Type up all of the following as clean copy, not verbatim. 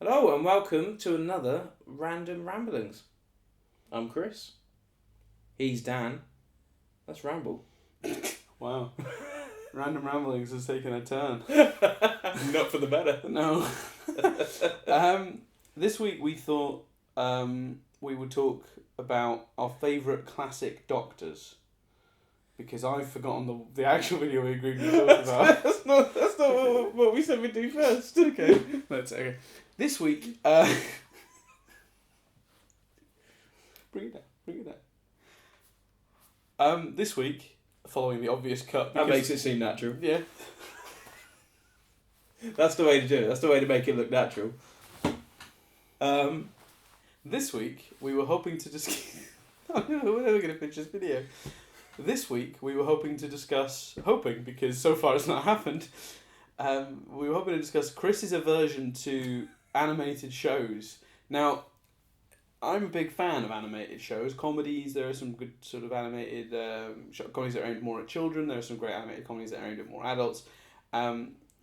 Hello and welcome to another Random Ramblings. I'm Chris. He's Dan. That's Ramble. Wow. Random Ramblings has taken a turn. Not for the better. No. This week we thought we would talk about our favourite classic doctors. Because I've forgotten the actual video we agreed to talk about. that's not what we said we'd do first. Okay. That's okay. This week... Bring it down. This week, following the obvious cut... That makes it seem natural. Yeah. That's the way to do it. That's the way to make it look natural. This week, we were hoping to discuss... Oh no, we're never going to finish this video. This week, we were hoping to discuss... because so far it's not happened. We were hoping to discuss Chris's aversion to animated shows. Now, I'm a big fan of animated shows. Comedies, there are some good sort of animated comedies that are aimed more at children. There are some great animated comedies that are aimed at more adults.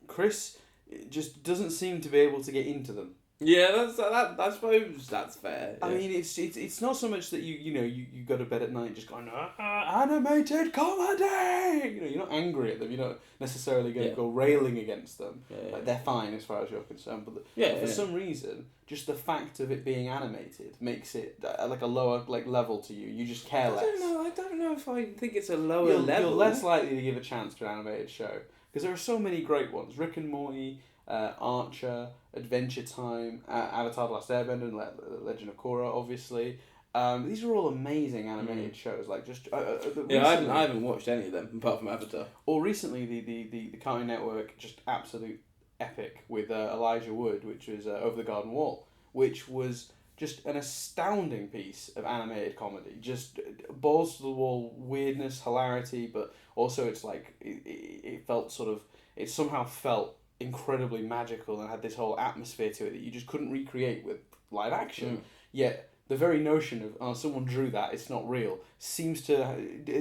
Chris just doesn't seem to be able to get into them. Yeah, I suppose that's fair. Yeah. I mean, it's not so much that you go to bed at night just going, animated comedy! You're not angry at them. You're not necessarily going to go railing against them. Yeah. Like, they're fine as far as you're concerned. But for some reason, just the fact of it being animated makes it like a lower level to you. You just care less. I don't know if I think it's a lower level. You're less likely to give a chance to an animated show. Because there are so many great ones. Rick and Morty... Archer, Adventure Time, Avatar: The Last Airbender, and Legend of Korra, obviously. These are all amazing animated shows. Like I haven't watched any of them apart from Avatar. Or recently, the Cartoon Network just absolute epic with Elijah Wood, which was Over the Garden Wall, which was just an astounding piece of animated comedy. Just balls to the wall weirdness, hilarity, but also it's like it felt sort of it somehow felt incredibly magical and had this whole atmosphere to it that you just couldn't recreate with live action. Yet the very notion of someone drew that, it's not real, seems to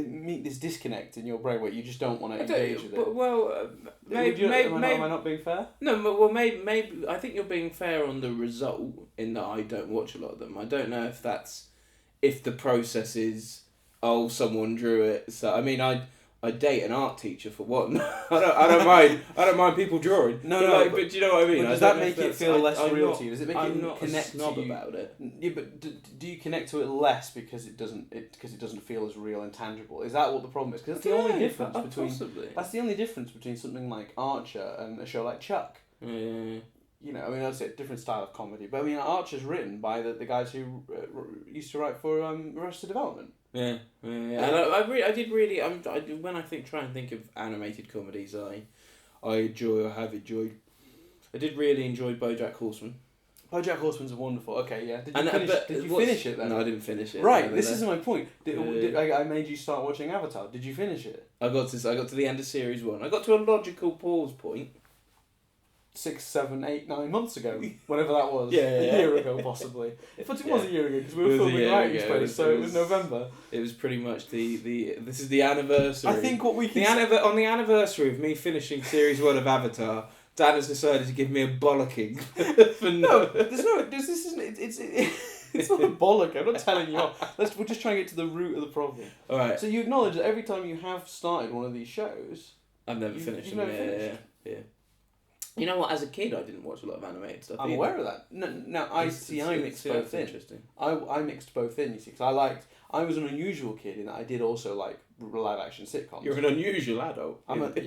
meet this disconnect in your brain where you just don't want to engage with it. Well, maybe am I not being fair? No, but well, maybe I think you're being fair on the result in that I don't watch a lot of them. I don't know if the process is someone drew it. So I mean I date an art teacher for one. I don't mind people drawing. But do you know what I mean? Does that make it feel less real to you? Does it make I'm it not connect a snob to you? about it? Yeah, but do you connect to it less because it doesn't feel as real and tangible? Is that what the problem is? Because that's the only difference between possibly. That's the only difference between something like Archer and a show like Chuck. Yeah. You know, I mean, that's a different style of comedy. But I mean, Archer's written by the guys who used to write for Arrested Development. Yeah. And when I try and think of animated comedies, I enjoy or have enjoyed. I did really enjoy BoJack Horseman. BoJack Horseman's wonderful. Okay, yeah. Did you finish it then? No, I didn't finish it. Right, this is my point. I made you start watching Avatar. Did you finish it? I got to the end of series 1. I got to a logical pause point. 6, 7, 8, 9 months ago, whenever that was. A year ago, possibly. But it was a year ago because we were filming Writing Space, so it was November. It was pretty much this is the anniversary. I think what we can on the anniversary of me finishing series 1 of Avatar, Dan has decided to give me a bollocking. It's not a bollock. I'm not telling you off. We're just trying to get to the root of the problem. All right. So you acknowledge that every time you have started one of these shows, I've never finished them. Yeah. You know what? As a kid, I didn't watch a lot of animated stuff. I'm aware of that. No, I mixed both in. Interesting. I mixed both in. You see, because I was an unusual kid in that I did also like live action sitcoms. You're an unusual adult. But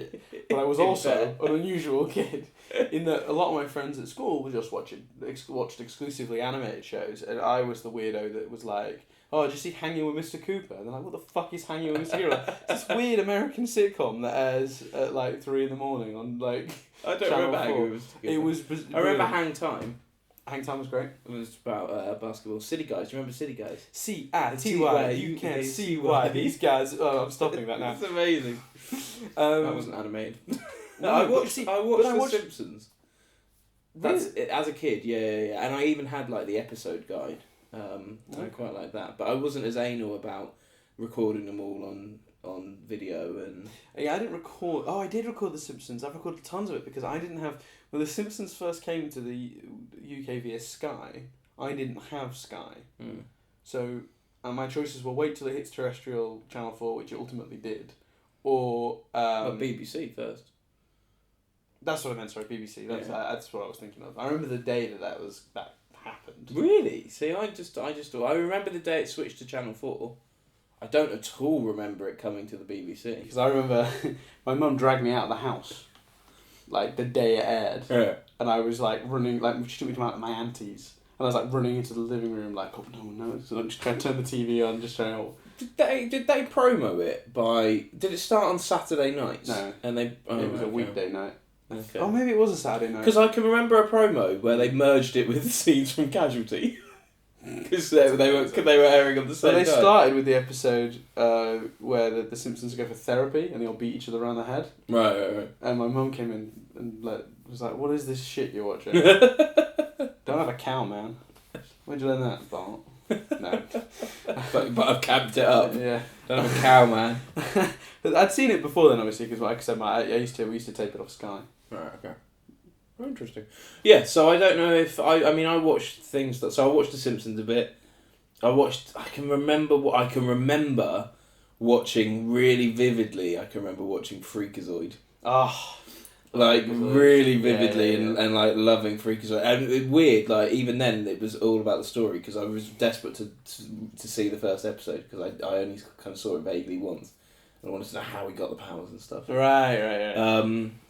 I was also an unusual kid in that a lot of my friends at school were just watched exclusively animated shows, and I was the weirdo that was like, "Oh, did you see Hanging with Mr. Cooper?" And they're like, "What the fuck is Hanging with Mr. Cooper?" It's this weird American sitcom that airs at like 3 a.m. on like. I don't remember Hanging with Mr. Cooper. It was. I remember Hang Time. Hang Time was great. It was about basketball. City Guys. Do you remember City Guys? C-I-T-Y. You can't see why these guys. Oh, I'm stopping that now. It's amazing. That wasn't animated. I watched The Simpsons. That's it, as a kid, yeah, and I even had like the episode guide. I quite like that, but I wasn't as anal about recording them all on on video and. Yeah, I didn't record. Oh, I did record The Simpsons. I've recorded tons of it because I didn't have. When The Simpsons first came to the UK via Sky, I didn't have Sky. So my choices were wait till it hits terrestrial Channel 4, which it ultimately did, or BBC first. That's what I meant. Sorry, BBC. That's what I was thinking of. I remember the day that happened. Really? See, I remember the day it switched to Channel 4. I don't at all remember it coming to the BBC. Because I remember my mum dragged me out of the house, like the day it aired. Yeah. And I was like running, like she took me to my auntie's. And I was like running into the living room, like, oh no one knows. So I'm just trying to turn the TV on, just trying to. Did they promo it by? Did it start on Saturday nights? No. And they. It was a weekday night. Okay. Oh, maybe it was a Saturday night. Because I can remember a promo where they merged it with scenes from Casualty. Because they were airing on the same They time. started with the episode where the Simpsons go for therapy and they all beat each other around the head. Right. And my mum came in and was like, "What is this shit you're watching? Don't have a cow, man. Where'd you learn that, Bart?" No. but I've camped it up. Yeah. Don't have a cow, man. But I'd seen it before then, obviously, because like I said, we used to tape it off Sky. Right, okay. Interesting. Yeah, so I don't know if I watched things that. So I watched The Simpsons a bit. I can remember watching really vividly. I can remember watching Freakazoid. Oh. Like really vividly yeah. And like loving Freakazoid. And it, weird, like even then it was all about the story because I was desperate to see the first episode because I only kind of saw it vaguely once. And I wanted to know how he got the powers and stuff. Right.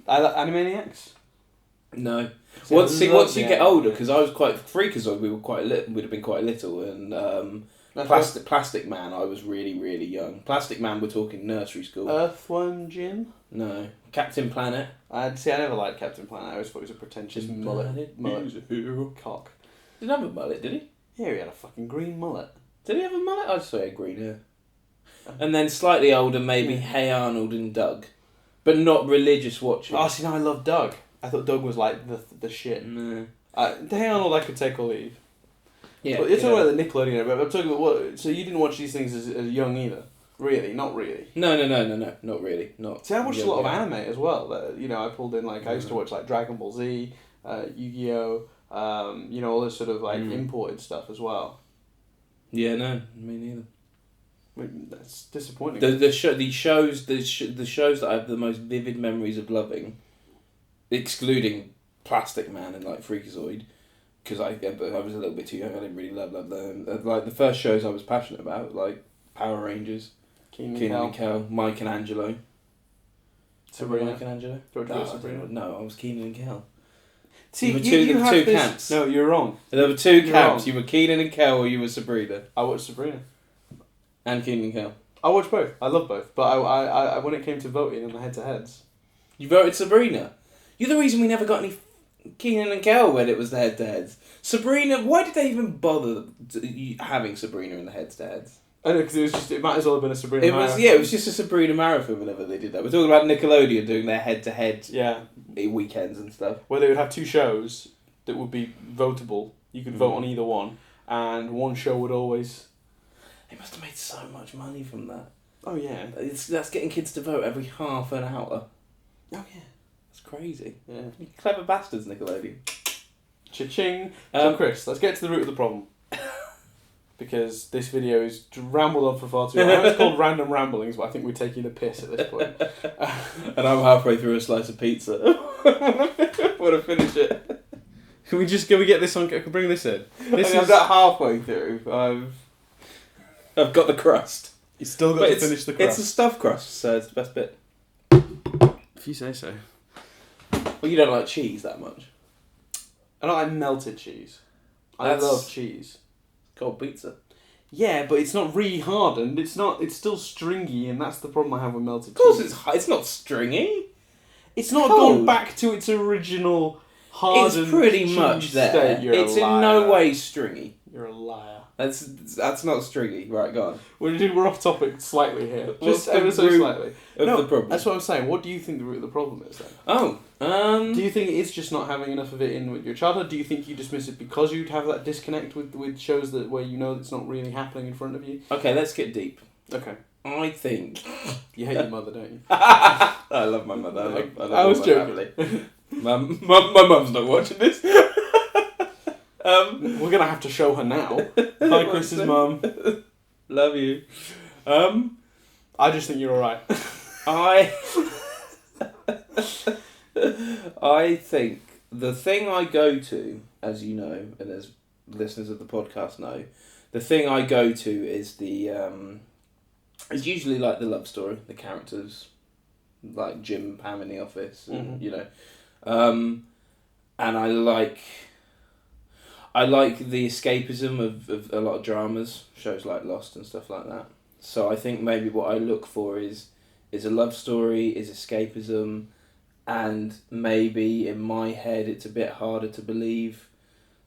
Animaniacs? No. See, Once you get older, because I was quite Freakazoid, we were quite little. We'd have been quite little, and Plastic Man, I was really really young. Plastic Man, we're talking nursery school. Earthworm Jim? No. Captain Planet. I never liked Captain Planet. I always thought he was a pretentious mullet cock. Didn't have a mullet, did he? Yeah, he had a fucking green mullet. Did he have a mullet? I'd say he had green hair. And then slightly older, maybe Hey Arnold and Doug, but not religious watching. Oh, see, now I love Doug. I thought Doug was like the shit. No. Hey Arnold, I could take or leave. Yeah. But you're talking about the Nickelodeon, but I'm talking about what. So you didn't watch these things as young either, really? Not really. No, not really. Not. See, I watched a lot of anime as well. That I pulled in I used to watch like Dragon Ball Z, Yu-Gi-Oh, all this sort of like imported stuff as well. Yeah, no, me neither. I mean, that's disappointing. The shows that I have the most vivid memories of loving, excluding Plastic Man and like Freakazoid, because I was a little bit too young. I didn't really love them. Like the first shows I was passionate about, like Power Rangers, Keenan and Kel, Mike and Angelo. Sabrina. Mike and Angelo. Sabrina. No, I was Keenan and Kel. See, there were two camps. No, you're wrong. There were two You're camps. wrong. You were Keenan and Kel, or you were Sabrina. I watched Sabrina. And Keenan and Kel. I watched both. I love both. But I when it came to voting in the head-to-heads... You voted Sabrina. You're the reason we never got any Keenan and Kel when it was the head-to-heads. Sabrina, why did they even bother having Sabrina in the head-to-heads? I know, because it might as well have been a Sabrina marathon. It was just a Sabrina marathon whenever they did that. We're talking about Nickelodeon doing their head-to-head weekends and stuff. Where they would have two shows that would be votable. You could vote on either one. And one show would always... They must have made so much money from that. Oh, yeah. That's getting kids to vote every half an hour. Oh, yeah. That's crazy. Yeah. You clever bastards, Nickelodeon. Cha-ching. So, Chris, let's get to the root of the problem. Because this video is rambled on for far too long. I know it's called Random Ramblings, but I think we're taking the piss at this point. And I'm halfway through a slice of pizza. Want to finish it? Can we get this on? Can we bring this in? I'm not halfway through. I've got the crust. You still got to finish the crust. It's a stuffed crust, so it's the best bit. If you say so. Well, you don't like cheese that much. I don't like melted cheese. I love cheese. Cold pizza. Yeah, but it's not re-hardened. It's still stringy, and that's the problem I have with melted cheese. Of course it's not stringy. It's not gone back to its original hardened It's pretty much there. State. It's in no way stringy. You're a liar. That's not stringy. Right, go on. We're off topic slightly here. What's Just ever so slightly. The problem? That's what I'm saying. What do you think the root of the problem is then? Oh, do you think it's just not having enough of it in with your childhood? Do you think you dismiss it because you'd have that disconnect with shows where it's not really happening in front of you? Okay, let's get deep. Okay. I think... You hate your mother, don't you? I love my mother. I was joking. my mum's not watching this. We're going to have to show her now. Hi, Chris's mum. Love you. I just think you're alright. I think the thing I go to, as you know, and as listeners of the podcast know, the thing I go to is it's usually like the love story, the characters, like Jim and Pam in The Office, and, you know, and I like the escapism of a lot of dramas, shows like Lost and stuff like that. So I think maybe what I look for is a love story, is escapism, and maybe in my head it's a bit harder to believe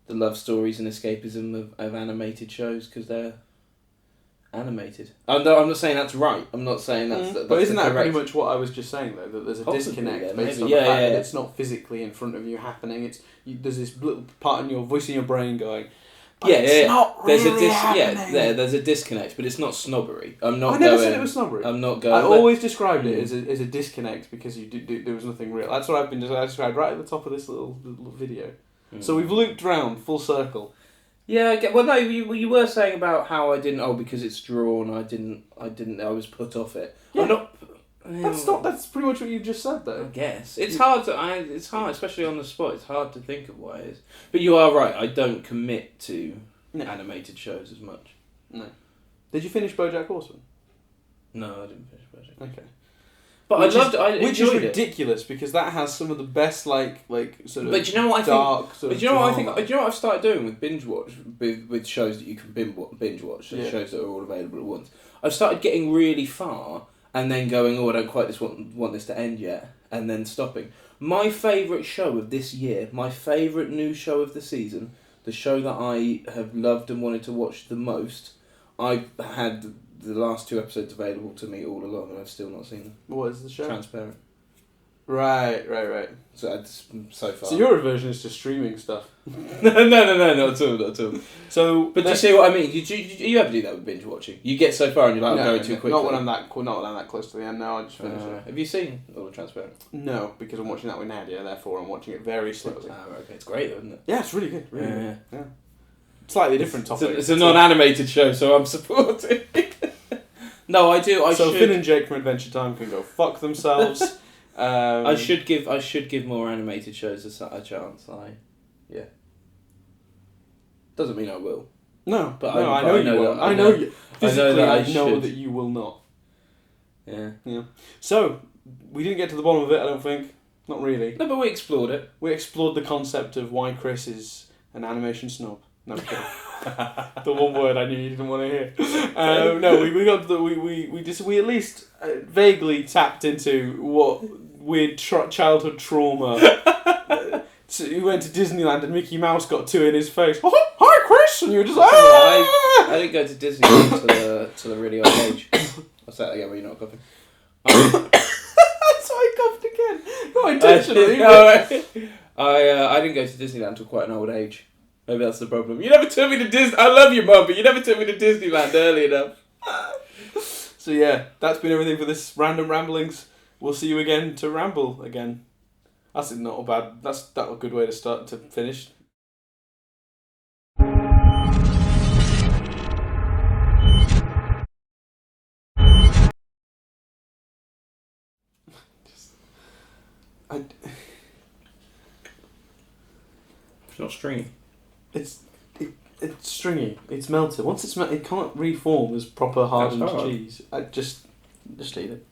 the love stories and escapism of animated shows because they're animated. I'm not saying that's right. I'm not saying that's but isn't that pretty much what I was just saying though? That there's a disconnect based on the fact that it's not physically in front of you happening. There's this little part in your voice in your brain going, it's not really happening. There's a disconnect, but it's not snobbery. I never said it was snobbery. I'm not going. I always described it as a disconnect because there was nothing real. That's what I described right at the top of this little video. So we've looped round full circle. Yeah, I get. Well, no, you were saying about how I didn't. Oh, because it's drawn, I didn't. I was put off it. Yeah. I'm not. That's pretty much what you just said, though. I guess it's hard it's hard, especially on the spot. It's hard to think of what it is. But you are right. I don't commit to animated shows as much. No. Did you finish BoJack Horseman? No, I didn't finish BoJack. Okay. But which is ridiculous because that has some of the best like sort of. But do you know what I dark think? Sort but of do you know what I drama. think? Do you know what I've started doing with binge watch with shows that you can binge watch, shows that are all available at once. I've started getting really far and then going, oh, I don't quite want this to end yet, and then stopping. My favourite show of this year, my favourite new show of the season, the show that I have loved and wanted to watch the most, I've had the last 2 episodes available to me all along, and I've still not seen them. What is the show? Transparent. Right. So that's so far. So your aversion is to streaming stuff. no, not at all. So, but do you see what I mean? You ever do that with binge watching? You get so far and you're like, I'm going too quickly. Not when I'm that close to the end. No, I just finished it. Have you seen all the Transparent? No, because I'm watching that with Nadia. Therefore, I'm watching it very slowly. Okay, it's great though, isn't it? Yeah, it's really good. Really good. Yeah. Slightly different topic. It's a non-animated show, so I'm supporting. No, I do. Finn and Jake from Adventure Time can go fuck themselves. I should give more animated shows a chance. Doesn't mean I will. No, but I know you will. I know you. Physically, I know that you will not. Yeah. So we didn't get to the bottom of it. I don't think. Not really. No, but we explored it. We explored the concept of why Chris is an animation snob. No, I'm kidding. The one word I knew you didn't want to hear. No, we got we at least vaguely tapped into what weird childhood trauma. So we went to Disneyland and Mickey Mouse got 2 in his face. Oh, hi, Chris, and you were just like, I didn't go to Disneyland till a really old age. I'll say that again, but you're not coughing. So I coughed again. Not intentionally. I didn't go to Disneyland until quite an old age. Maybe that's the problem. You never took me to Disney. I love you, Mum, but you never took me to Disneyland early enough. So yeah, that's been everything for this random ramblings. We'll see you again to ramble again. That's not a bad. That's a good way to start to finish. It's not stringy. It's stringy. It's melted. Once it's melted, it can't reform as proper hardened cheese. Just eat it.